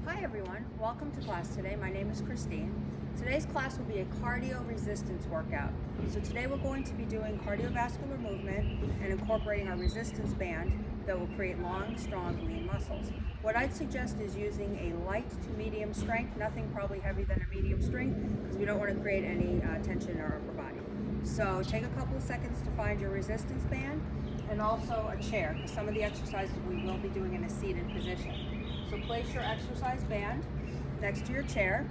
Hi everyone, welcome to class today. My name is Christine. Today's class will be a cardio resistance workout. So today we're going to be doing cardiovascular movement and incorporating our resistance band that will create long, strong, lean muscles. What I'd suggest is using a light to medium strength, nothing probably heavy than a medium strength, because we don't want to create any tension in our upper body. So take a couple of seconds to find your resistance band and also a chair, because some of the exercises we will be doing in a seated position. So place your exercise band next to your chair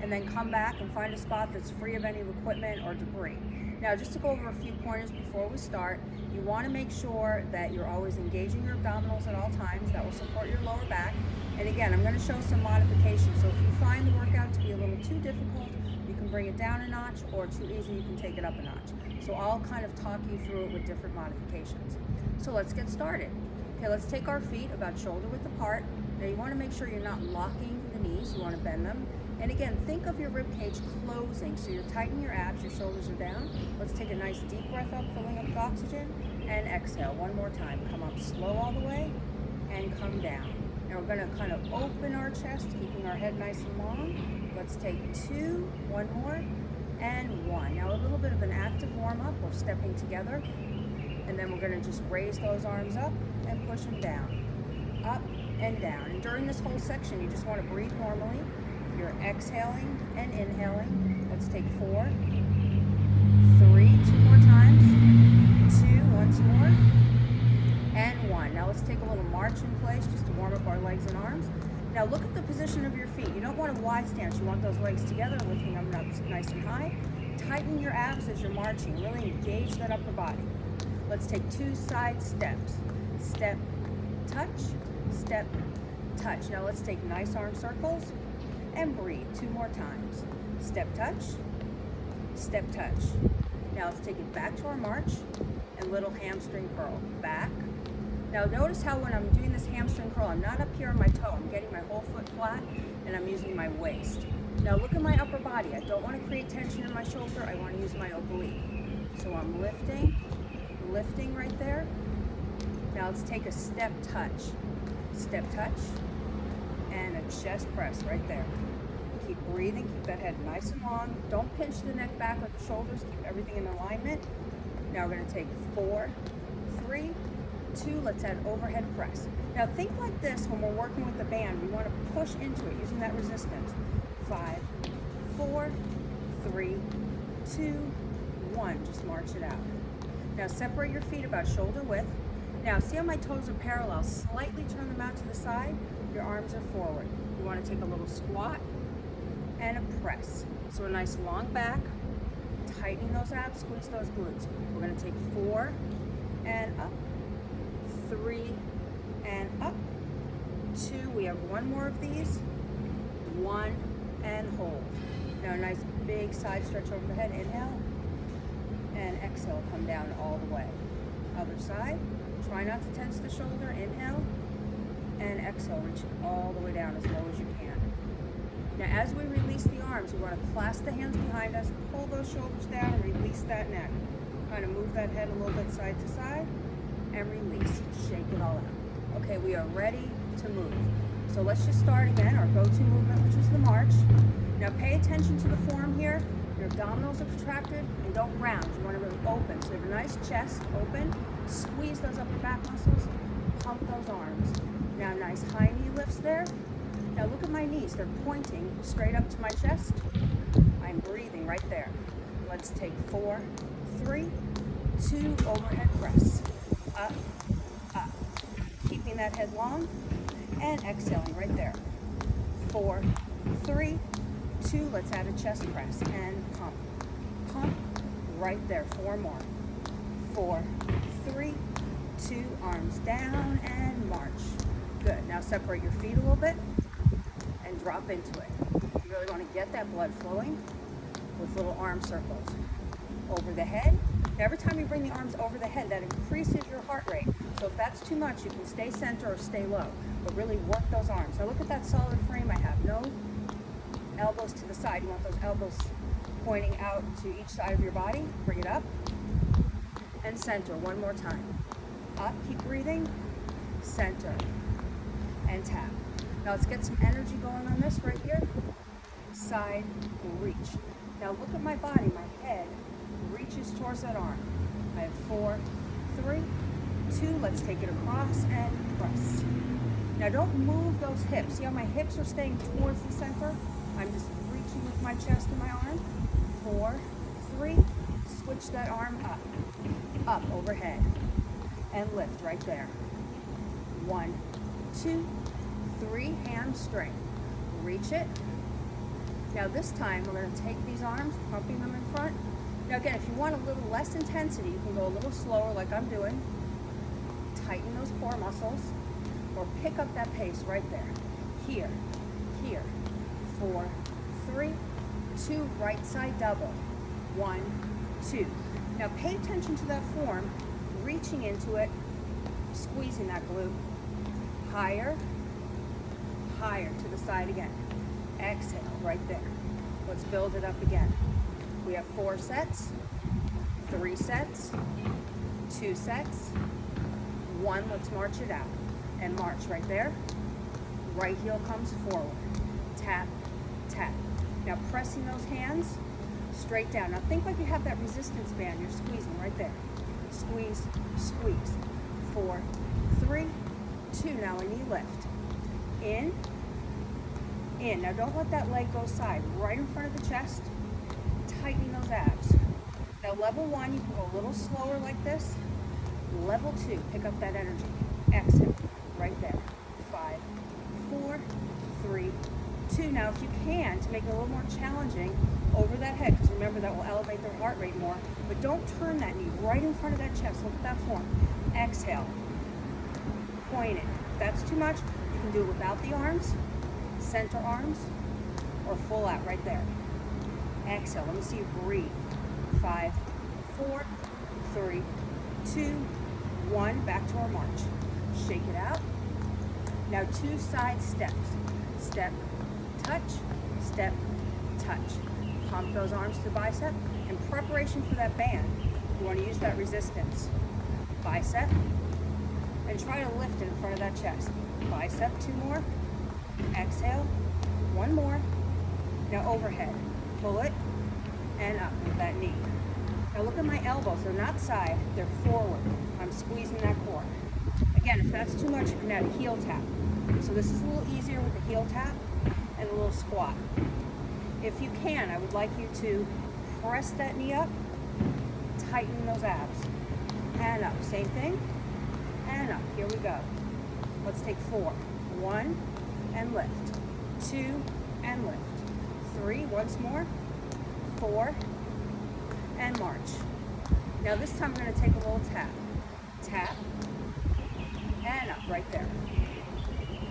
and then come back and find a spot that's free of any equipment or debris. Now, just to go over a few pointers before we start, you want to make sure that you're always engaging your abdominals at all times. That will support your lower back. And again, I'm going to show some modifications. So if you find the workout to be a little too difficult, you can bring it down a notch, or too easy, you can take it up a notch. So I'll kind of talk you through it with different modifications. So let's get started. Okay, let's take our feet about shoulder width apart. Now you want to make sure you're not locking the knees, you want to bend them. And again, think of your rib cage closing, so you're tightening your abs, your shoulders are down. Let's take a nice deep breath up, filling up with oxygen, and exhale one more time. Come up slow all the way, and come down. Now we're going to kind of open our chest, keeping our head nice and long. Let's take 2, one more, and 1. Now a little bit of an active warm up, we're stepping together. And then we're going to just raise those arms up and push them down, up and down. And during this whole section, you just want to breathe normally. You're exhaling and inhaling. Let's take 4, 3, 2 more times, 2, once more, and 1. Now let's take a little march in place just to warm up our legs and arms. Now look at the position of your feet. You don't want a wide stance. You want those legs together, lifting them up nice and high. Tightening your abs as you're marching. Really engage that upper body. Let's take 2 side steps. Step, touch, step, touch. Now let's take nice arm circles and breathe 2 more times. Step, touch, step, touch. Now let's take it back to our march and little hamstring curl. Back. Now notice how when I'm doing this hamstring curl, I'm not up here on my toe. I'm getting my whole foot flat and I'm using my waist. Now look at my upper body. I don't want to create tension in my shoulder. I want to use my oblique. So I'm lifting right there. Now let's take a step touch, and a chest press right there. Keep breathing, keep that head nice and long. Don't pinch the neck back or the shoulders, keep everything in alignment. Now we're going to take 4, 3, 2, let's add overhead press. Now think like this when we're working with the band. We want to push into it using that resistance. 5, 4, 3, 2, 1. Just march it out. Now separate your feet about shoulder width. Now see how my toes are parallel. Slightly turn them out to the side. Your arms are forward. You want to take a little squat and a press. So a nice long back. Tightening those abs, squeeze those glutes. We're going to take 4 and up, 3 and up, 2. We have 1 more of these. 1 and hold. Now a nice big side stretch over the head. Inhale. And exhale, come down all the way. Other side, try not to tense the shoulder. Inhale and exhale, reach it all the way down as low as you can. Now as we release the arms, we want to clasp the hands behind us, pull those shoulders down and release that neck. Kind of move that head a little bit side to side and release, shake it all out. Okay, we are ready to move. So let's just start again, our go-to movement, which is the march. Now pay attention to the form here. Your abdominals are contracted and don't round. You want to really open. So you have a nice chest, open. Squeeze those upper back muscles. Pump those arms. Now nice high knee lifts there. Now look at my knees. They're pointing straight up to my chest. I'm breathing right there. Let's take 4, 3, 2, overhead press. Up, up. Keeping that head long and exhaling right there. 4, 3, 2, let's add a chest press and pump. Pump right there. 4 more. 4, 3, 2, arms down and march. Good. Now separate your feet a little bit and drop into it. You really want to get that blood flowing with little arm circles. Over the head. Now every time you bring the arms over the head, that increases your heart rate. So if that's too much, you can stay center or stay low. But really work those arms. Now look at that solid frame I have. No elbows to the side. You want those elbows pointing out to each side of your body. Bring it up and center. 1 more time. Up, keep breathing. Center and tap. Now let's get some energy going on this right here. Side reach. Now look at my body, my head reaches towards that arm. I have 4, 3, 2, let's take it across and press. Now don't move those hips. See how my hips are staying towards the center? I'm just reaching with my chest and my arm. 4, 3, switch that arm up overhead, and lift right there. 1, 2, 3, hamstring. Reach it. Now this time we're going to take these arms, pumping them in front. Now again, if you want a little less intensity, you can go a little slower like I'm doing. Tighten those core muscles, or pick up that pace right there. Here, here. 4, 3, 2, right side double. 1, 2. Now pay attention to that form, reaching into it, squeezing that glute. Higher, higher to the side again. Exhale right there. Let's build it up again. We have 4 sets, 3 sets, 2 sets, 1. Let's march it out and march right there. Right heel comes forward. Tap, tap. Now pressing those hands straight down. Now think like you have that resistance band you're squeezing right there. Squeeze, squeeze. 4, 3, 2. Now a knee lift. In, in. Now don't let that leg go side. Right in front of the chest. Tightening those abs. Now level 1, you can go a little slower like this. Level 2, pick up that energy. Exhale, right there. 5, 4, 3, 2. Now if you can, to make it a little more challenging, over that head, because remember that will elevate their heart rate more, but don't turn that knee right in front of that chest. Look at that form. Exhale. Point it. If that's too much, you can do it without the arms, center arms, or full out right there. Exhale. Let me see you breathe. 5, 4, 3, 2, 1. Back to our march. Shake it out. Now 2 side steps. Step, touch, step, touch. Pump those arms to bicep. In preparation for that band, you want to use that resistance. Bicep, and try to lift it in front of that chest. Bicep, 2 more. Exhale, 1 more. Now overhead, pull it, and up with that knee. Now look at my elbows, they're not side, they're forward. I'm squeezing that core. Again, if that's too much, you can add a heel tap. So this is a little easier with the heel tap and a little squat. If you can, I would like you to press that knee up, tighten those abs, and up. Same thing, and up. Here we go. Let's take 4. 1, and lift. 2, and lift. 3, once more. 4, and march. Now this time we're going to take a little tap. Tap, and up right there.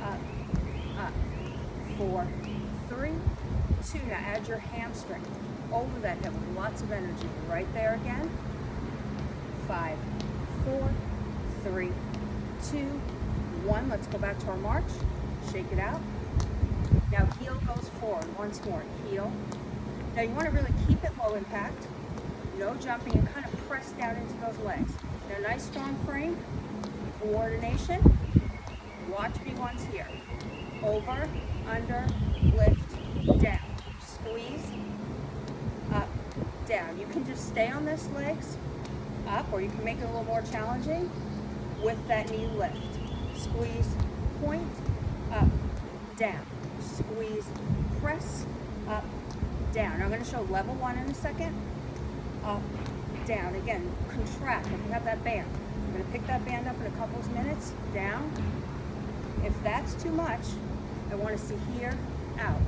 Up, up. 4, 3, 2. Now add your hamstring over that hip with lots of energy. Right there again. 5, 4, 3, 2, 1. Let's go back to our march. Shake it out. Now heel goes forward once more. Heel. Now you want to really keep it low impact. No jumping, and kind of press down into those legs. Now nice strong frame. Coordination. Watch B1s here. Over, under, lift, down. Squeeze, up, down. You can just stay on this legs, up, or you can make it a little more challenging with that knee lift. Squeeze, point, up, down. Squeeze, press, up, down. Now I'm going to show level 1 in a second. Up, down. Again, contract. If you have that band, I'm going to pick that band up in a couple of minutes. Down. If that's too much, I want to see here, out.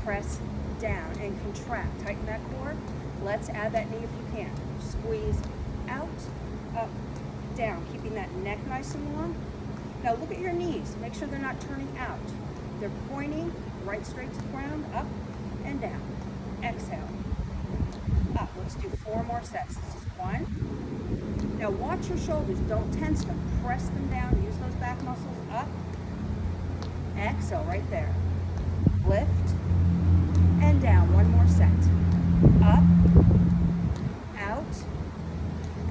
Press, down, and contract. Tighten that core. Let's add that knee if you can. Squeeze, out, up, down. Keeping that neck nice and long. Now look at your knees. Make sure they're not turning out. They're pointing right straight to the ground, up and down. Exhale. Up. Let's do 4 more sets. This is 1. Now watch your shoulders. Don't tense them. Press them down. Use those back muscles. Up. Exhale right there. Lift and down. 1 more set. Up, out,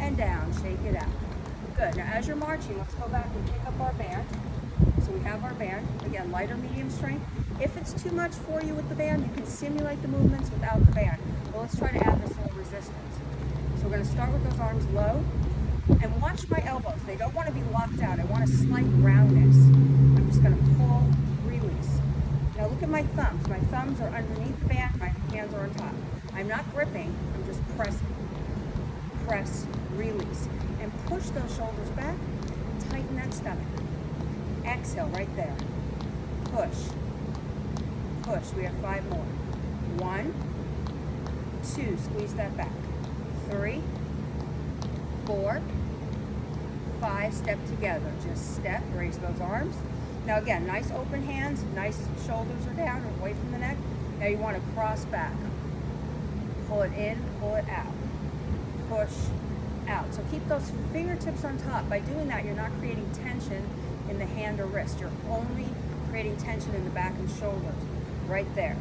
and down. Shake it out. Good. Now as you're marching, let's go back and pick up our band. So we have our band, again, light or medium strength. If it's too much for you with the band, you can simulate the movements without the band. But let's try to add this little resistance. So we're gonna start with those arms low, and watch my elbows. They don't wanna be locked out. I want a slight roundness. I'm just gonna pull, release. Now look at my thumbs. My thumbs are underneath the band, my hands are on top. I'm not gripping, I'm just pressing. Press, release. And push those shoulders back, tighten that stomach. Exhale right there. Push, push. We have 5 more. 1, 2, squeeze that back. 3, 4, 5, step together. Just step, raise those arms. Now again, nice open hands, nice shoulders are down, away from the neck. Now you want to cross back. Pull it in, pull it out. Push, out. So keep those fingertips on top. By doing that, you're not creating tension in the hand or wrist. You're only creating tension in the back and shoulders. Right there.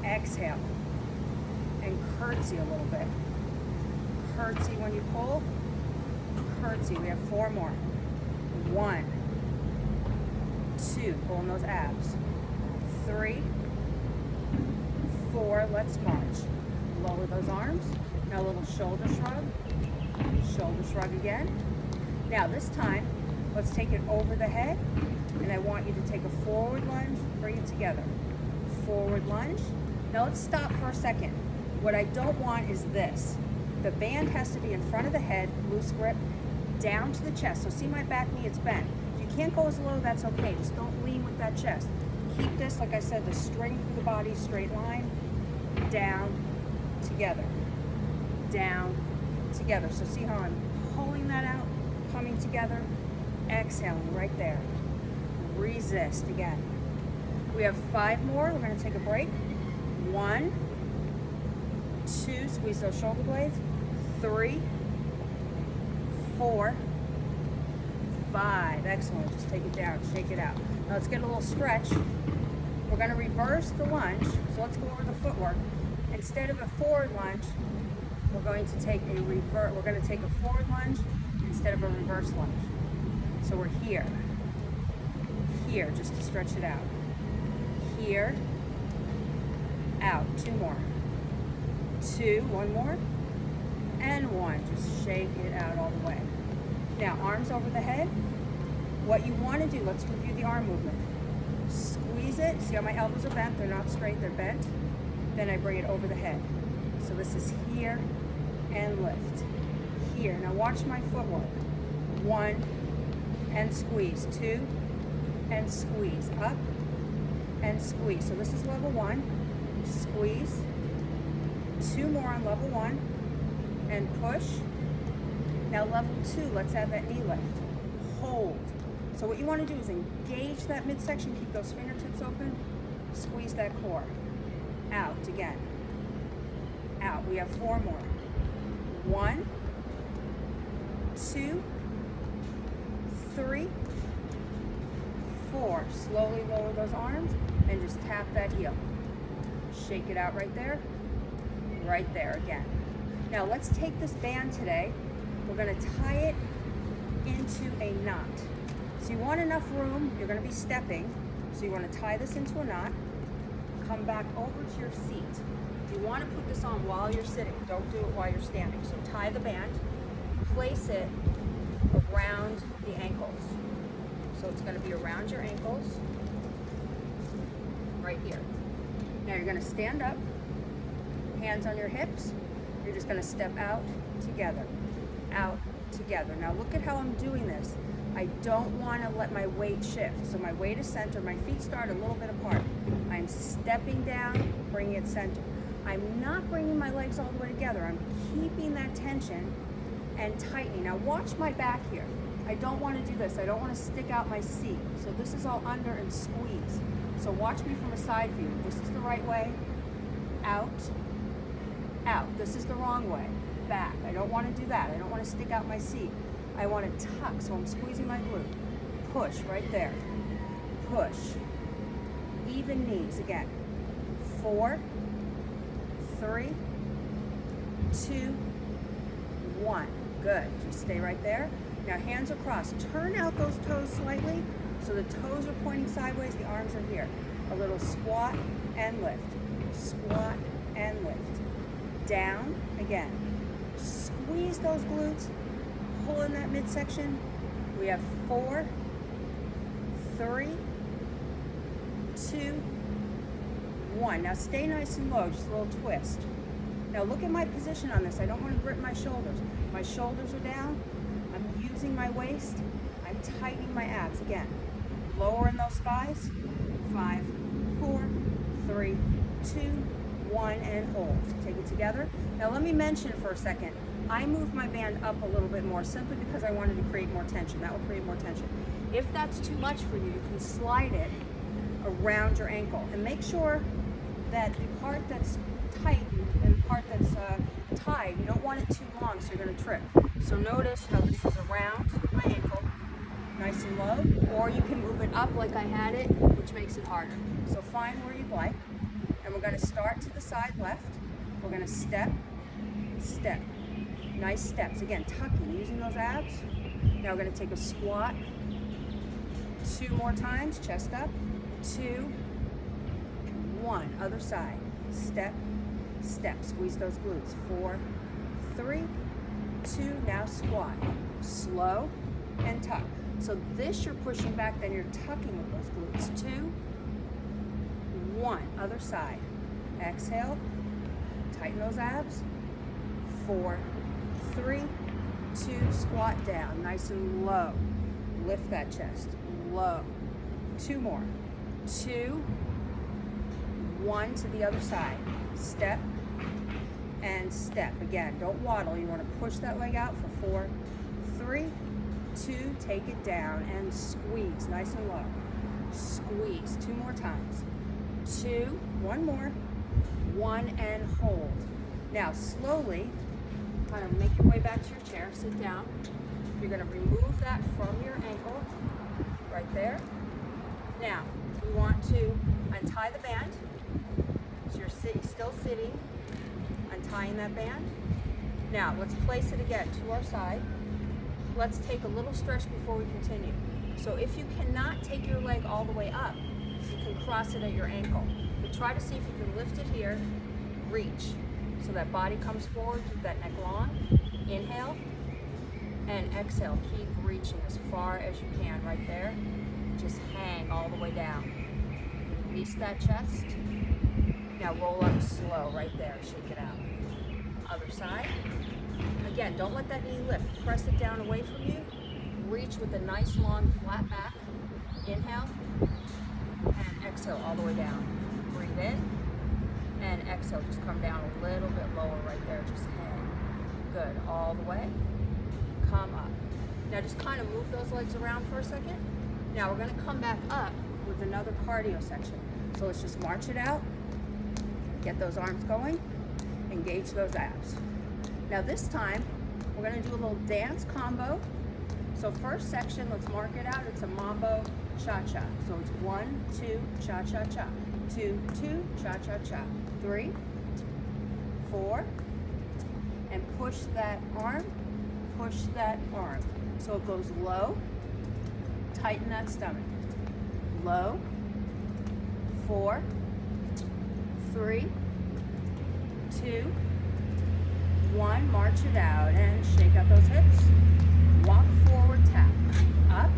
Exhale. And curtsy a little bit. Curtsy when you pull. Curtsy. We have 4 more. 1, 2, pulling those abs. 3, 4, let's march. Lower those arms. Now a little shoulder shrug. Shoulder shrug again. Now this time, let's take it over the head, and I want you to take a forward lunge, bring it together. Forward lunge. Now let's stop for a second. What I don't want is this. The band has to be in front of the head, loose grip, down to the chest. So see my back knee, it's bent. If you can't go as low, that's okay. Just don't lean with that chest. Keep this, like I said, the strength of the body, straight line, down, together, down, together. So see how I'm pulling that out, coming together, exhaling right there. Resist again. We have 5 more. We're going to take a break. 1, 2, squeeze those shoulder blades. 3, 4, 5. Excellent. Just take it down, shake it out. Now let's get a little stretch. We're going to reverse the lunge. So let's go over the footwork. Instead of a forward lunge, we're going to take a revert. We're going to take a forward lunge instead of a reverse lunge. So we're here, here, just to stretch it out. Here, out. 2 more. 2, 1 more, and 1. Just shake it out all the way. Now, arms over the head. What you want to do, let's review the arm movement. Squeeze it. See how my elbows are bent? They're not straight, they're bent. Then I bring it over the head. So this is here and lift. Here. Now watch my footwork. 1 and squeeze. 2 and squeeze. Up and squeeze. So this is level 1. Squeeze. 2 more on level 1 and push. Now level 2, let's add that knee lift. Hold. So what you want to do is engage that midsection, keep those fingertips open, squeeze that core. Out again. Out. We have 4 more. 1, 2, 3, 4. Slowly lower those arms and just tap that heel. Shake it out right there. Right there again. Now let's take this band today. We're going to tie it into a knot. So you want enough room. You're going to be stepping. So you want to tie this into a knot. Come back over to your seat. You want to put this on while you're sitting. Don't do it while you're standing. So tie the band. Place it around the ankles. So it's going to be around your ankles. Right here. Now you're going to stand up. Hands on your hips. You're just going to step out together. Out together. Now look at how I'm doing this. I don't want to let my weight shift. So my weight is centered. My feet start a little bit apart. I'm stepping down, bringing it center. I'm not bringing my legs all the way together. I'm keeping that tension and tightening. Now watch my back here. I don't want to do this. I don't want to stick out my seat. So this is all under and squeeze. So watch me from a side view. This is the right way. Out. Out. This is the wrong way. Back. I don't want to do that. I don't want to stick out my seat. I want to tuck, so I'm squeezing my glute. Push right there. Push. Even knees again. 4, 3, 2, 1. Good. Just stay right there. Now hands across. Turn out those toes slightly So the toes are pointing sideways, the arms are here. A little squat and lift. Squat and lift. Down, again. Squeeze those glutes, pull in that midsection. We have 4, 3, 2, 1. Now stay nice and low, just a little twist. Now look at my position on this. I don't want to grip my shoulders. My shoulders are down. I'm using my waist. I'm tightening my abs. Again, lowering those thighs. 5, 4, 3, 2, 1, and hold. Take it together. Now let me mention for a second, I moved my band up a little bit more simply because I wanted to create more tension. That will create more tension. If that's too much for you, you can slide it around your ankle. And make sure that the part that's tight and the part that's tied, you don't want it too long so you're going to trip. So notice how this is around my ankle, nice and low, or you can move it up like I had it, which makes it harder. So find where you'd like, and we're going to start to the side left. We're going to step, step. Nice steps. Again, tucking, using those abs. Now we're going to take a squat 2 more times, chest up, 2, 1, other side, step, step, squeeze those glutes, 4, 3, 2, now squat, slow and tuck. So this you're pushing back, then you're tucking with those glutes, 2, 1, other side, exhale, tighten those abs, 4, 3, 2, squat down, nice and low, lift that chest, low, 2 more, 2, 1 to the other side, step and step. Again, don't waddle, you want to push that leg out for 4, 3, 2, take it down and squeeze, nice and low, squeeze, 2 more times, 2, 1 more, 1 and hold. Now slowly, kind of make your way back to your chair, sit down. You're going to remove that from your ankle, right there. Now, we want to untie the band. So you're still sitting, untying that band. Now, let's place it again to our side. Let's take a little stretch before we continue. So if you cannot take your leg all the way up, you can cross it at your ankle. But try to see if you can lift it here, reach. So that body comes forward, keep that neck long. Inhale and exhale. Keep reaching as far as you can right there. Just hang all the way down. Release that chest. Now roll up slow right there. Shake it out. Other side. Again, don't let that knee lift. Press it down away from you. Reach with a nice long flat back. Inhale and exhale all the way down. Breathe in. And exhale, just come down a little bit lower right there, just hang. Good, all the way, come up. Now just kind of move those legs around for a second. Now we're gonna come back up with another cardio section. So let's just march it out, get those arms going, engage those abs. Now this time, we're gonna do a little dance combo. So first section, let's mark it out, it's a mambo cha-cha. So it's 1, 2, cha-cha-cha. 2, 2, cha-cha-cha. 3, 4, and push that arm, push that arm. So it goes low, tighten that stomach. Low, 4, 3, 2, 1, march it out and shake out those hips. Walk forward, tap, up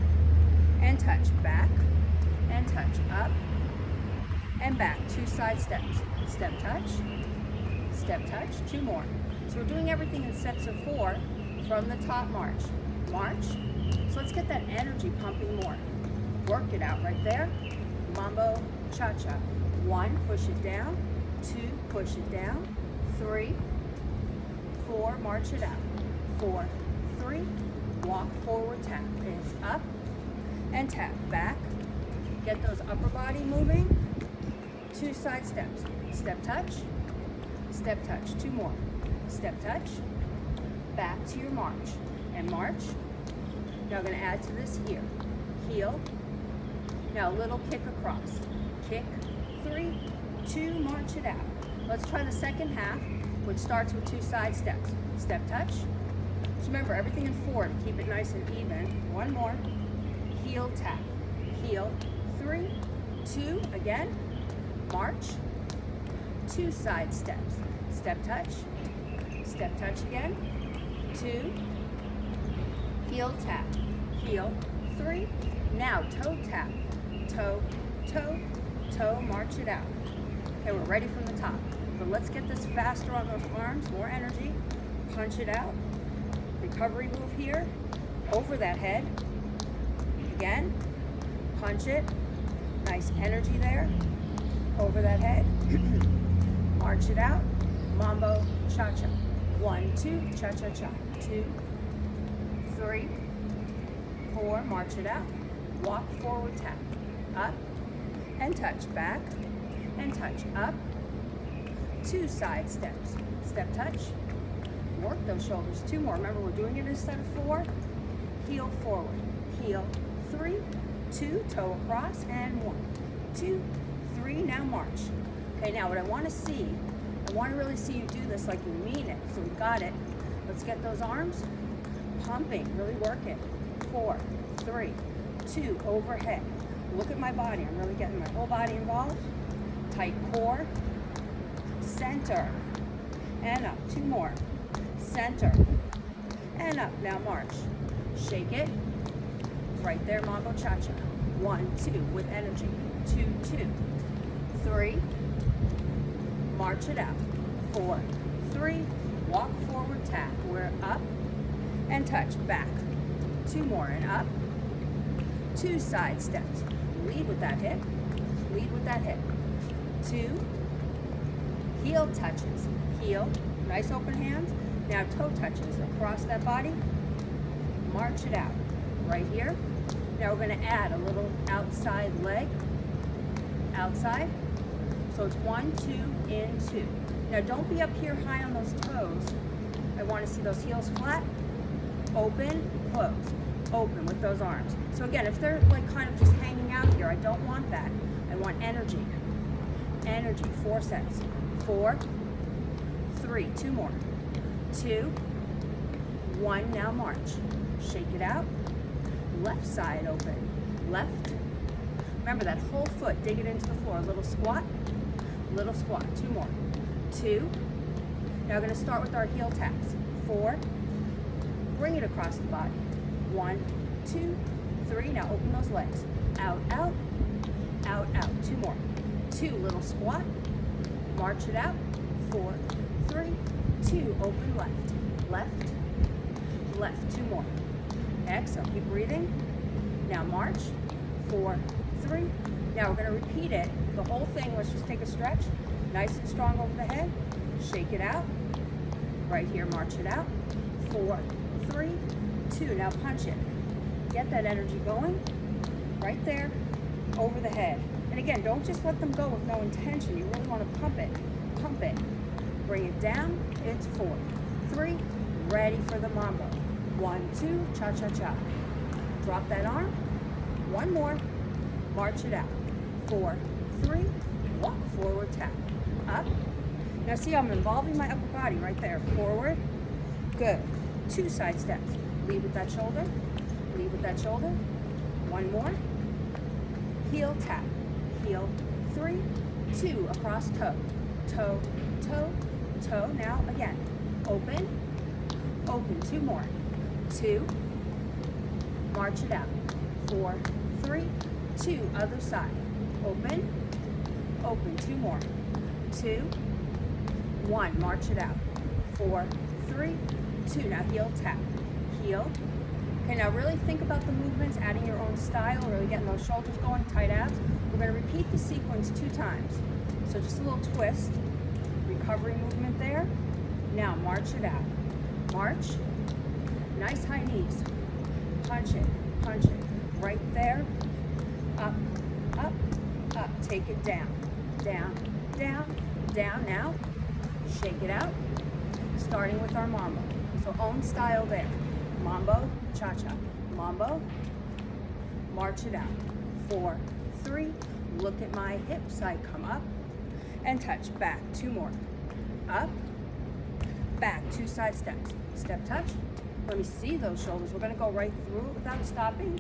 and touch, back and touch, up and back. 2 side steps. Step touch, 2 more. So we're doing everything in sets of 4 from the top march. March. So let's get that energy pumping more. Work it out right there. Mambo cha-cha. 1, push it down. 2, push it down. 3, 4, march it out. 4, 3, walk forward, tap. It's up and tap. Back. Get those upper body moving. 2 side steps. Step touch, 2 more. Step touch, back to your march, and march. Now I'm gonna add to this here. Heel, now a little kick across. Kick, 3, 2, march it out. Let's try the second half, which starts with 2 side steps. Step touch, so remember everything in forward, keep it nice and even. 1 more, heel tap, heel, 3, 2, again, march, 2 side steps, step touch again, 2, heel tap, heel, 3, now toe tap, toe, toe, toe, march it out. Okay, we're ready from the top, but let's get this faster on those arms, more energy, punch it out, recovery move here, over that head, again, punch it, nice energy there, over that head, march it out, mambo, cha-cha, 1, 2, cha-cha-cha, 2, 3, 4, march it out, walk forward tap, up, and touch, back, and touch, up, 2 side steps, step touch, work those shoulders, 2 more, remember we're doing it instead of 4, heel forward, heel, 3, 2, toe across, and 1, 2, 3, now march. Okay, now what I want to really see you do this like you mean it, so we got it. Let's get those arms pumping, really work it. 4, 3, 2, overhead. Look at my body, I'm really getting my whole body involved. Tight core, center, and up, 2 more. Center, and up, now march. Shake it, right there, mambo cha-cha. 1, 2, with energy, 2, 2, 3, march it out, 4, 3, walk forward tap, we're up, and touch, back, 2 more, and up, 2 side steps, lead with that hip, 2, heel touches, heel, nice open hands, now toe touches across that body, march it out, right here. Now we're going to add a little outside leg, outside, so it's 1, 2, in, 2. Now don't be up here high on those toes. I want to see those heels flat, open, close, open with those arms. So again, if they're like kind of just hanging out here, I don't want that. I want energy, 4 sets, 4, 3, 2 more, 2, 1, now march, shake it out, left side open, left, remember that whole foot, dig it into the floor, little squat, 2 more, 2, now we're going to start with our heel taps, 4, bring it across the body, 1, 2, 3, now open those legs, out, out, out, out, 2 more, 2, little squat, march it out, 4, 3, 2, open left, left, left, 2 more, exhale, keep breathing, now march, 4, 3, now we're going to repeat it, the whole thing, let's just take a stretch, nice and strong over the head, shake it out, right here, march it out, 4, 3, 2, now punch it, get that energy going, right there, over the head, and again, don't just let them go with no intention, you really want to pump it, bring it down, it's 4, 3, ready for the mambo, 1, 2, cha-cha-cha, drop that arm, 1 more, march it out, 4, 3, walk forward tap, up, now see I'm involving my upper body right there, forward, good, 2 side steps, lead with that shoulder, 1 more, heel tap, heel, 3, 2, across toe, toe, toe, toe, now again, open, 2 more, 2, march it out, 4, 3, 2, other side, open, 2 more, 2, 1, march it out, 4, 3, 2, now heel tap, heel, okay, now really think about the movements, adding your own style, really getting those shoulders going, tight abs, we're going to repeat the sequence 2 times, so just a little twist, recovery movement there, now march it out, march, nice high knees, punch it, right there, up, up, up, take it down, down, down, down, now, shake it out, starting with our mambo, so own style there, mambo, cha-cha, mambo, march it out, 4, 3, look at my hips, I come up, and touch, back, 2 more, up, back, 2 side steps, step touch, let me see those shoulders, we're going to go right through it without stopping,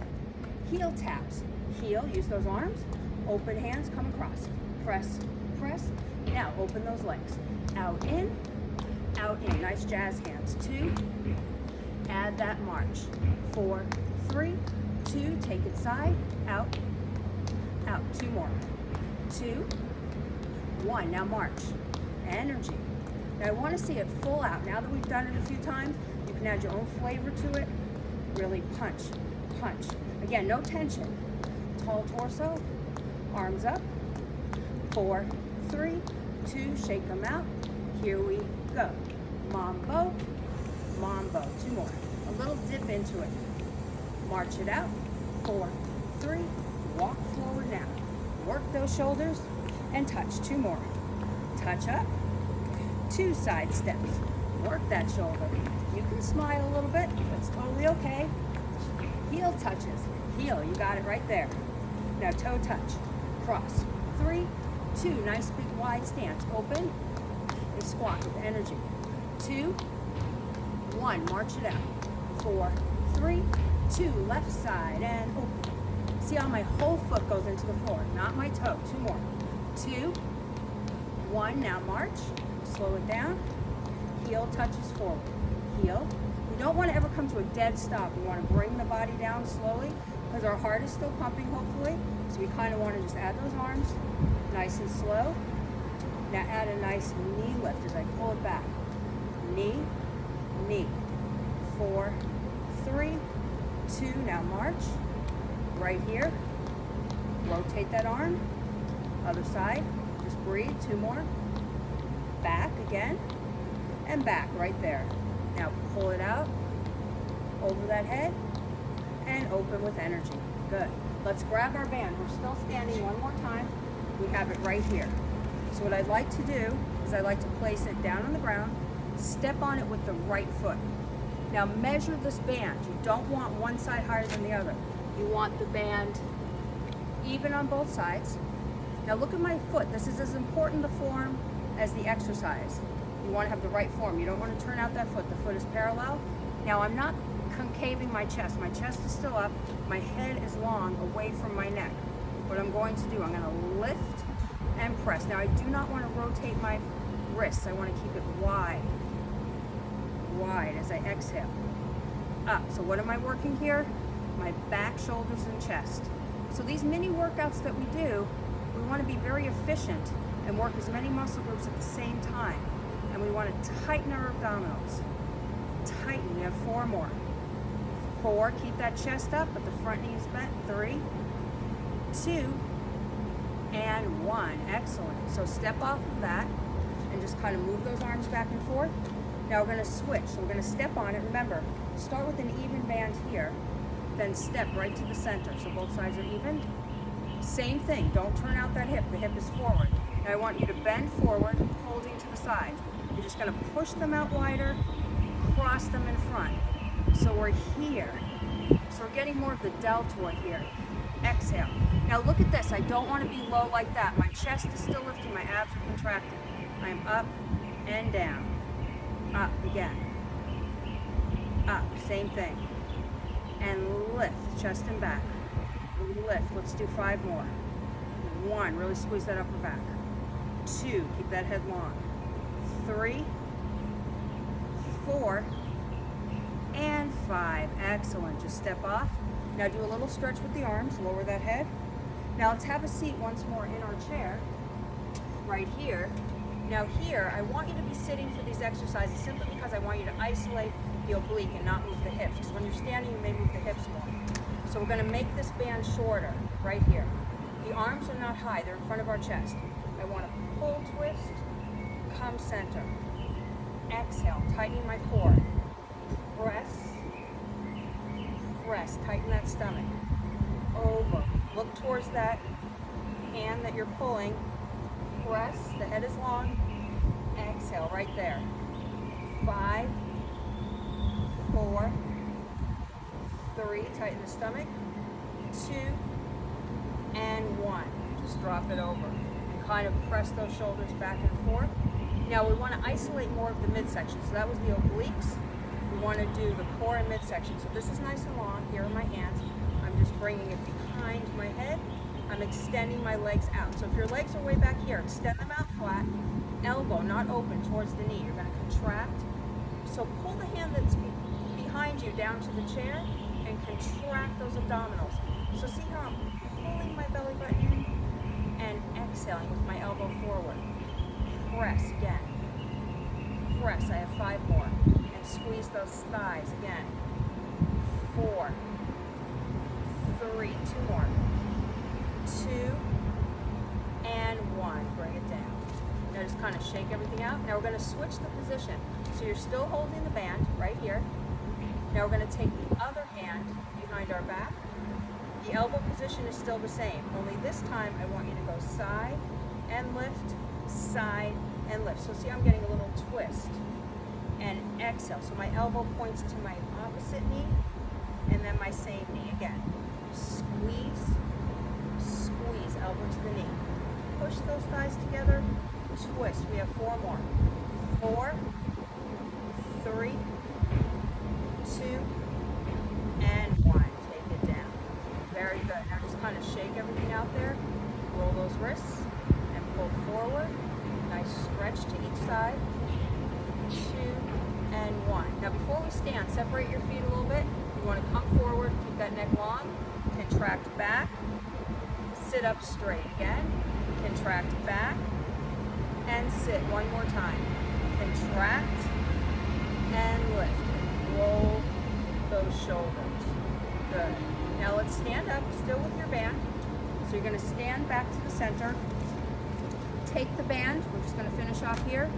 heel taps, heel, use those arms, open hands, come across, press, press. Now open those legs, out in, nice jazz hands. 2, add that march, 4, 3, 2, take it side, out, 2 more, 2, 1, now march, energy. Now I want to see it full out. Now that we've done it a few times, you can add your own flavor to it. Really punch, punch. Again, no tension. Tall torso, arms up. 4, 3, 2, shake them out. Here we go. Mambo, mambo. 2 more. A little dip into it. March it out. 4, 3, walk forward now. Work those shoulders and touch. 2 more. Touch up. 2 side steps. Work that shoulder. You can smile a little bit. That's totally okay. Heel touches. Heel, you got it right there. Now toe touch. Cross. 3, 2, nice big wide stance. Open and squat with energy. 2, 1, march it out. 4, 3, 2, left side and open. See how my whole foot goes into the floor, not my toe. 2 more. 2, 1, now march. Slow it down. Heel touches forward. Heel. We don't want to ever come to a dead stop. We want to bring the body down slowly because our heart is still pumping, hopefully. So we kind of want to just add those arms nice and slow. Now add a nice knee lift as I pull it back. Knee, knee. 4, 3, 2, now march. Right here. Rotate that arm. Other side. Just breathe. 2 more. Back again. And back right there. Now pull it out. Over that head. And open with energy. Good. Let's grab our band. We're still standing one more time. We have it right here. So what I'd like to do is I'd like to place it down on the ground, step on it with the right foot. Now measure this band. You don't want one side higher than the other. You want the band even on both sides. Now look at my foot. This is as important the form as the exercise. You want to have the right form. You don't want to turn out that foot. The foot is parallel. Now I'm not concaving my chest. My chest is still up. My head is long away from my neck. What I'm going to do, I'm going to lift and press. Now I do not want to rotate my wrists. I want to keep it wide, wide as I exhale. Up. So what am I working here? My back, shoulders, and chest. So these mini workouts that we do, we want to be very efficient and work as many muscle groups at the same time. And we want to tighten our abdominals. Tighten. We have 4 more. 4, keep that chest up, but the front knee is bent. 3, 2, and 1. Excellent. So step off of that and just kind of move those arms back and forth. Now we're going to switch. So we're going to step on it. Remember, start with an even band here, then step right to the center. So both sides are even. Same thing. Don't turn out that hip. The hip is forward. Now I want you to bend forward, holding to the sides. You're just going to push them out wider, cross them in front. So we're here. So we're getting more of the deltoid here. Exhale. Now look at this. I don't want to be low like that. My chest is still lifting. My abs are contracting. I'm up and down. Up again. Up. Same thing. And lift. Chest and back. Lift. Let's do 5 more. 1. Really squeeze that upper back. 2. Keep that head long. 3. 4. And 5. Excellent. Just step off. Now do a little stretch with the arms. Lower that head. Now let's have a seat once more in our chair. Right here. Now here, I want you to be sitting for these exercises simply because I want you to isolate the oblique and not move the hips. Because when you're standing, you may move the hips more. So we're going to make this band shorter right here. The arms are not high. They're in front of our chest. I want to pull, twist, come center. Exhale, tightening my core. Press, press, tighten that stomach. Over. Look towards that hand that you're pulling. Press, the head is long. Exhale, right there. 5, 4, 3, tighten the stomach. 2, and 1. Just drop it over. And kind of press those shoulders back and forth. Now we want to isolate more of the midsection. So that was the obliques. We want to do the core and midsection. So this is nice and long. Here are my hands. I'm I'm just bringing it behind my head. I'm extending my legs out. So if your legs are way back here, extend them out flat. Elbow not open towards the knee. You're going to contract. So pull the hand that's behind you down to the chair and contract those abdominals. So see how I'm pulling my belly button in and exhaling with my elbow forward. Press again. Press. I have 5 more. And squeeze those thighs again. 4, 3, 2 more. 2 and 1. Bring it down. Now just kind of shake everything out. Now we're going to switch the position. So you're still holding the band right here. Now we're going to take the other hand behind our back. The elbow position is still the same, only this time I want you to go side and lift, side and lift. So see, I'm getting a little twist and exhale. So my elbow points to my opposite knee and then my same knee again. Squeeze, squeeze, elbow to the knee. Push those thighs together, twist. We have 4 more. 4, 3, 2, and 1. Take it down. Very good. Now just kind of shake everything out there. Roll those wrists and pull forward. Nice stretch to each side. 2 and 1. Now before we stand, separate your feet a little bit. You want to come forward, keep that neck long, contract back, sit up straight again, contract back, and sit one more time. Contract and lift. Roll those shoulders. Good. Now let's stand up, still with your band. So you're going to stand back to the center. Take the band, we're just going to finish off here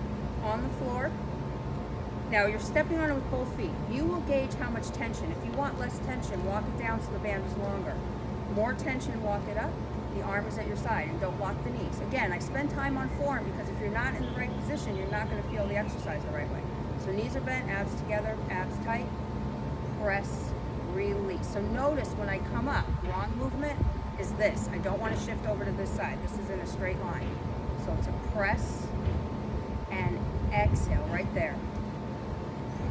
on the floor. Now you're stepping on it with both feet. You will gauge how much tension. If you want less tension, walk it down so the band is longer. More tension, walk it up. The arm is at your side and don't lock the knees. Again, I spend time on form because if you're not in the right position, you're not going to feel the exercise the right way. So knees are bent, abs together, abs tight, press, release. So notice when I come up, wrong movement is this. I don't want to shift over to this side. This is in a straight line. So it's a press and exhale right there.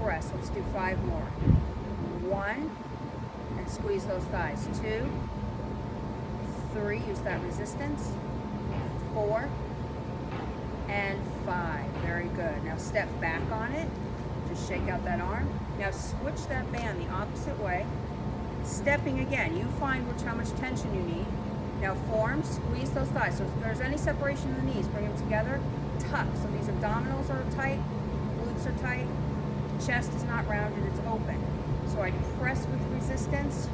Press. Let's do 5 more. 1 and squeeze those thighs. 2, 3, use that resistance. 4 and 5. Very good. Now step back on it. Just shake out that arm. Now switch that band the opposite way. Stepping again. You find how much tension you need. Now form, squeeze those thighs. So if there's any separation in the knees, bring them together. Tuck. So these abdominals are tight, glutes are tight, chest is not rounded, it's open. So I press with resistance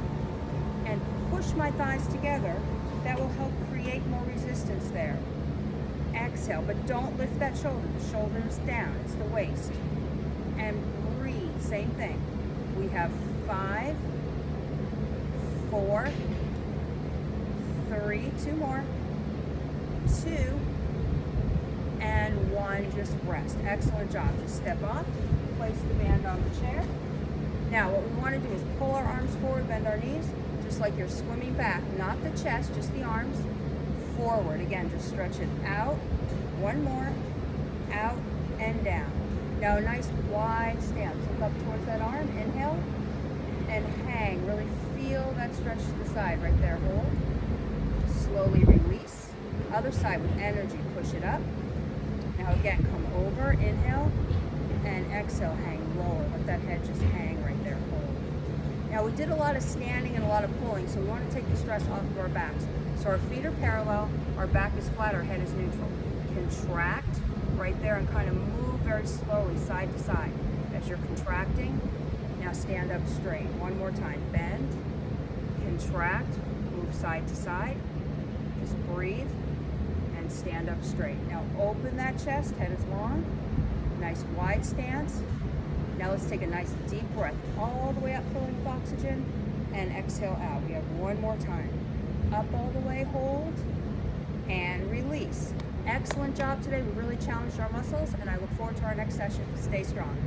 and push my thighs together. That will help create more resistance there. Exhale, but don't lift that shoulder. The shoulder is down, it's the waist. And breathe, same thing. We have 5, 4, 3, 2 more, 2, and 1, just rest. Excellent job. Just step off, place the band on the chair. Now what we want to do is pull our arms forward, bend our knees, just like you're swimming back, not the chest, just the arms, forward. Again, just stretch it out, 1 more, out and down. Now a nice wide stance. Look up towards that arm, inhale, and hang. Really feel that stretch to the side, right there, hold. Slowly release. Other side with energy, push it up. Now again, come over, inhale, and exhale, hang lower. Let that head just hang right there, hold. Now we did a lot of standing and a lot of pulling, so we want to take the stress off of our backs. So our feet are parallel, our back is flat, our head is neutral. Contract right there and kind of move very slowly side to side. As you're contracting, now stand up straight. One more time, bend, contract, move side to side. Just breathe and stand up straight. Now open that chest, head is long, nice wide stance. Now let's take a nice deep breath all the way up, filling with oxygen, and exhale out. We have 1 more time. Up all the way, hold, and release. Excellent job today. We really challenged our muscles, and I look forward to our next session. Stay strong.